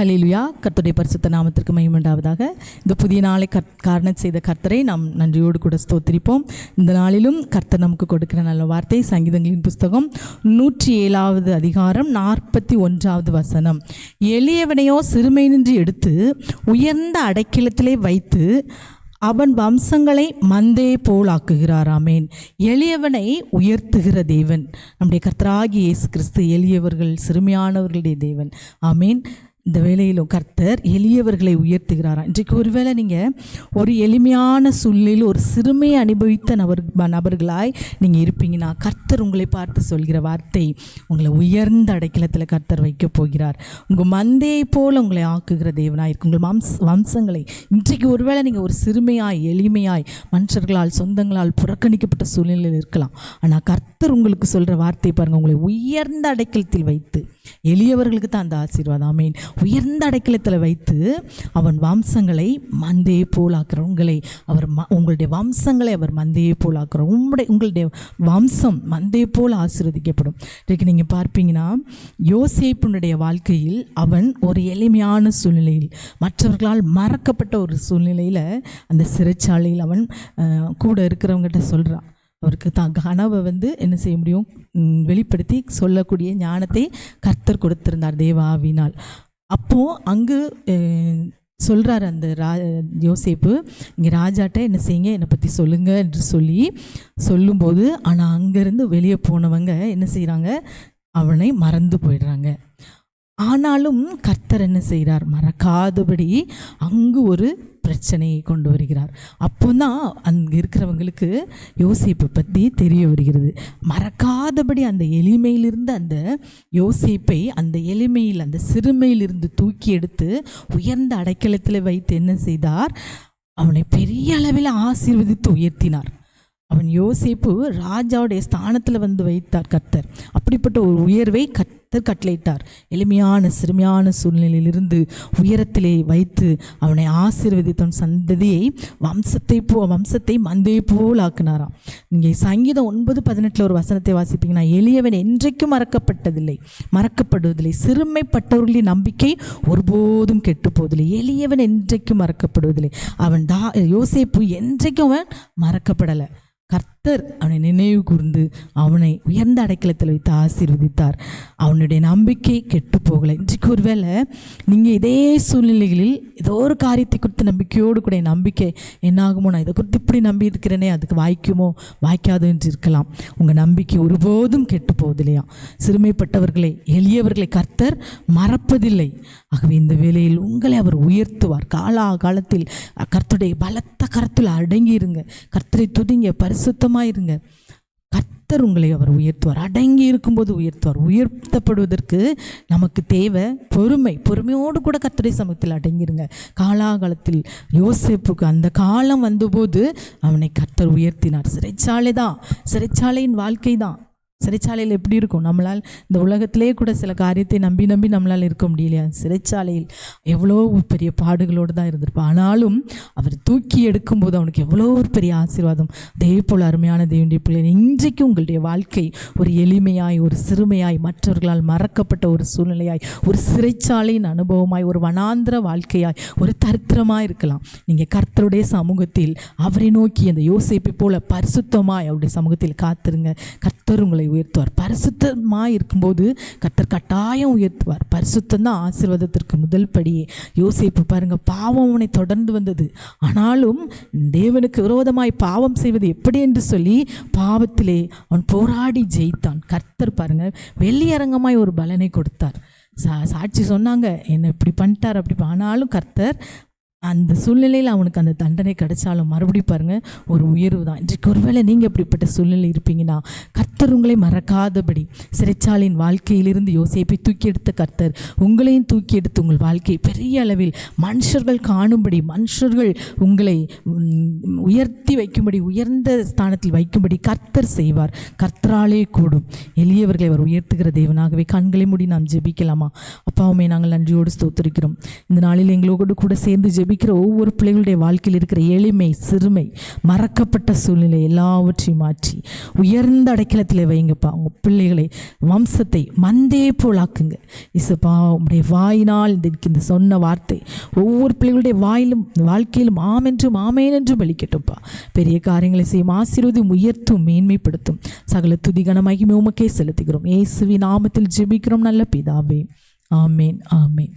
ஹல்லேலூயா. கர்த்தருடைய பரிசுத்த நாமத்திற்கு மகிமை உண்டாவதாக. இந்த புதிய நாளை காரணம் செய்த கர்த்தரை நாம் நன்றியோடு கூட ஸ்தோத்திரிப்போம். இந்த நாளிலும் கர்த்தர் நமக்கு கொடுக்கிற நல்ல வார்த்தை சங்கீதங்களின் புஸ்தகம் 107 அதிகாரம் 41 வசனம். எளியவனையோ சிறுமையினின்று எடுத்து உயர்ந்த அடைக்கலத்திலே வைத்து அவன் வம்சங்களை மந்தையை போல் ஆக்குகிறார். ஆமேன். எளியவனை உயர்த்துகிற தேவன் நம்முடைய கர்த்தராகிய இயேசு கிறிஸ்து எளியவர்கள் சிறுமையானவர்களுடைய தேவன். ஆமேன். இந்த வேளையிலும் கர்த்தர் எளியவர்களை உயர்த்துகிறாராம். இன்றைக்கு ஒருவேளை நீங்கள் ஒரு எளிமையான சூழ்நிலையில் ஒரு சிறுமையை அனுபவித்த நபர்களாய் நீங்கள் இருப்பீங்கன்னா கர்த்தர் உங்களை பார்த்து சொல்கிற வார்த்தை, உங்களை உயர்ந்த அடைக்கலத்தில் கர்த்தர் வைக்கப் போகிறார். உங்கள் மந்தையை போல் உங்களை ஆக்குகிற தேவனாய் இருக்கு. உங்கள் வம்சங்களை இன்றைக்கு ஒருவேளை நீங்கள் ஒரு சிறுமையாய் எளிமையாய் மனுஷர்களால் சொந்தங்களால் புறக்கணிக்கப்பட்ட சூழ்நிலையில் இருக்கலாம். ஆனால் கர்த்தர் உங்களுக்கு சொல்கிற வார்த்தை பாருங்கள், உங்களை உயர்ந்த அடைக்கலத்தில் வைத்து, எளியவர்களுக்கு தான் அந்த ஆசீர்வாதம். ஆமீன். உயர்ந்த அடைக்கலத்தில் வைத்து அவன் வம்சங்களை மந்தையை போல் ஆக்குறார். உங்களுடைய வம்சங்களை அவர் மந்தையை போல் ஆக்குறார். உங்களுடைய வம்சம் மந்தையை போல் ஆசீர்வதிக்கப்படும். இன்றைக்கு நீங்கள் பார்ப்பீங்கன்னா யோசேப்பினுடைய வாழ்க்கையில் அவன் ஒரு எளிமையான சூழ்நிலையில், மற்றவர்களால் மறக்கப்பட்ட ஒரு சூழ்நிலையில், அந்த சிறைச்சாலையில் அவன் கூட இருக்கிறவங்ககிட்ட சொல்கிறான். அவருக்கு தான் கனவை என்ன செய்ய முடியும், வெளிப்படுத்தி சொல்லக்கூடிய ஞானத்தை கர்த்தர் கொடுத்திருந்தார் தேவாவினால். அப்போது அங்கு சொல்கிறார் அந்த யோசேப்பு, இங்கே ராஜாட்ட என்ன செய்யுங்க, என்னை பற்றி சொல்லுங்கள் என்று சொல்லும்போது, ஆனால் அங்கேருந்து வெளியே போனவங்க என்ன செய்கிறாங்க, அவனை மறந்து போயிடுறாங்க. ஆனாலும் கர்த்தர் என்ன செய்கிறார், மறக்காதபடி அங்கு ஒரு பிரச்சனையை கொண்டு வருகிறார். அப்போ தான் அங்கே இருக்கிறவங்களுக்கு யோசேப்பை பற்றி தெரிய வருகிறது. மறக்காதபடி அந்த எளிமையிலிருந்து அந்த யோசேப்பை அந்த எளிமையில் அந்த சிறுமையிலிருந்து தூக்கி எடுத்து உயர்ந்த அடைக்கலத்தில் வைத்து என்ன செய்தார், அவனை பெரிய அளவில் ஆசீர்வதித்து உயர்த்தினார். அவன் யோசேப்பு ராஜாவுடைய ஸ்தானத்தில் வைத்தார் கர்த்தர். அப்படிப்பட்ட ஒரு உயர்வை கர்த்தர் கட்டளையிட்டார். எளிமையான சிறுமையான சூழ்நிலையிலிருந்து உயரத்திலே வைத்து அவனை ஆசீர்வதித்தவன் சந்ததியை வம்சத்தை மந்தையை போல் ஆக்கினாராம். இங்கே சங்கீதம் 9:18 ஒரு வசனத்தை வாசிப்பீங்கன்னா, எளியவன் என்றைக்கும் மறக்கப்படுவதில்லை, சிறுமைப்பட்டவர்களின் நம்பிக்கை ஒருபோதும் கெட்டு போவதில்லை. எளியவன் என்றைக்கும் மறக்கப்படுவதில்லை. அவன் யோசேப்பு என்றைக்கும் அவன் மறக்கப்படலை. கர்த்தர் அவனை நினைவு கூர்ந்து அவனை உயர்ந்த அடைக்கலத்தில் வைத்து ஆசீர்வதித்தார். அவனுடைய நம்பிக்கை கெட்டு போகலை. இன்றைக்கு ஒருவேளை நீங்கள் இதே சூழ்நிலைகளில் ஏதோ ஒரு காரியத்தை குறித்து நம்பிக்கையோடு கூட நம்பிக்கை என்னாகுமோ, நான் இதை குறித்து இப்படி நம்பி இருக்கிறேனே, அதுக்கு வாய்க்குமோ வாய்க்காது என்று இருக்கலாம். உங்கள் நம்பிக்கை ஒருபோதும் கெட்டு போவதில்லையா. சிறுமைப்பட்டவர்களை எளியவர்களை கர்த்தர் மறப்பதில்லை. ஆகவே இந்த வேளையில் உங்களை அவர் உயர்த்துவார். காலத்தில் கர்த்தருடைய பலத்த கரத்தில் அடங்கி இருங்க. கர்த்தரை துதிங்க, பரிசுத்தமாயிருங்க. கர்த்தர் உங்களை அவர் உயர்த்துவார். அடங்கி இருக்கும்போது உயர்த்துவார். உயர்த்தப்படுவதற்கு நமக்கு தேவை பொறுமையோடு கூட கர்த்தருடைய சமூகத்தில் அடங்கிருங்க. காலாகாலத்தில் யோசேப்புக்கு அந்த காலம் வந்தபோது அவனை கர்த்தர் உயர்த்தினார். சிறைச்சாலையின் வாழ்க்கை தான். சிறைச்சாலையில் எப்படி இருக்கும், நம்மளால் இந்த உலகத்திலே கூட சில காரியத்தை நம்பி நம்மளால் இருக்க முடியலையா. சிறைச்சாலையில் எவ்வளோ பெரிய பாடுகளோடு தான் இருந்திருப்பான். ஆனாலும் அவர் தூக்கி எடுக்கும்போது அவனுக்கு எவ்வளோ ஒரு பெரிய ஆசீர்வாதம். அதே போல் அருமையான தேவனுடைய பிள்ளை, இன்றைக்கு உங்களுடைய வாழ்க்கை ஒரு எளிமையாய், ஒரு சிறுமையாய், மற்றவர்களால் மறக்கப்பட்ட ஒரு சூழ்நிலையாய், ஒரு சிறைச்சாலையின் அனுபவமாய், ஒரு வனாந்திர வாழ்க்கையாய், ஒரு தரித்திரமாய் இருக்கலாம். நீங்கள் கர்த்தருடைய சமூகத்தில் அவரை நோக்கி அந்த யோசேப்பை போல பரிசுத்தமாய் அவருடைய சமூகத்தில் காத்திருங்க. கர்த்தர் உங்களை உயர்த்துவார். பரிசுத்தமாக இருக்கும்போது கர்த்தர் கட்டாயம் உயர்த்துவார். பரிசுத்தம் தான் ஆசீர்வாதத்திற்கு முதல் படியே. யோசேப்பு பாருங்க, பாவம் அவனை தொடர்ந்து வந்தது. ஆனாலும் தேவனுக்கு விரோதமாய் பாவம் செய்வது எப்படி என்று சொல்லி பாவத்திலே அவன் போராடி ஜெயித்தான். கர்த்தர் பாருங்க வெளியரங்கமாய் ஒரு பலனை கொடுத்தார். சாட்சி சொன்னாங்க, என்ன இப்படி பண்ணிட்டார் அப்படி. ஆனாலும் கர்த்தர் அந்த சூழ்நிலையில் அவனுக்கு அந்த தண்டனை கிடைச்சாலும் மறுபடியும் பாருங்கள் ஒரு உயர்வு தான். இன்றைக்கு ஒருவேளை நீங்கள் எப்படிப்பட்ட சூழ்நிலை இருப்பீங்கன்னா கர்த்தர் உங்களை மறக்காதபடி, சிறைச்சாலையின் வாழ்க்கையிலிருந்து யோசேப்பை தூக்கி எடுத்த கர்த்தர் உங்களையும் தூக்கி எடுத்து உங்கள் வாழ்க்கை பெரிய அளவில் மனுஷர்கள் காணும்படி, மனுஷர்கள் உங்களை உயர்த்தி வைக்கும்படி, உயர்ந்த ஸ்தானத்தில் வைக்கும்படி கர்த்தர் செய்வார். கர்த்தராலே கூடும். எளியவர்களை அவர் உயர்த்துகிற தேவனாகவே. கண்களை மூடி நாம் ஜெபிக்கலாமா? அப்பாவுமே நாங்கள் நன்றியோடு ஸ்தோத்திரிக்கிறோம். இந்த நாளில் எங்களோடு கூட சேர்ந்து ஜெபிக்கிற ஒவ்வொரு பிள்ளைகளுடைய வாழ்க்கையில் இருக்கிற எளிமை, சிறுமை, மறக்கப்பட்ட சூழ்நிலை எல்லாவற்றையும் மாற்றி உயர்ந்த அடைக்கலத்தில் வைங்கப்பா. உங்கள் பிள்ளைகளை, வம்சத்தை மந்தே போலாக்குங்க இசப்பா. உங்களுடைய வாயினால் இந்த சொன்ன வார்த்தை ஒவ்வொரு பிள்ளைகளுடைய வாயிலும் வாழ்க்கையிலும் ஆமென்றும் ஆமேன் என்றும் வெளிக்கட்டும்ப்பா. பெரிய காரியங்களை செய்யும், ஆசீர்வதியும், உயர்த்தும், மேன்மைப்படுத்தும். சகல துதி கன மகிமை உமக்கே செலுத்துகிறோம். இயேசுவின் நாமத்தில் ஜெபிக்கிறோம் நல்ல பிதாவே. ஆமேன், ஆமேன்.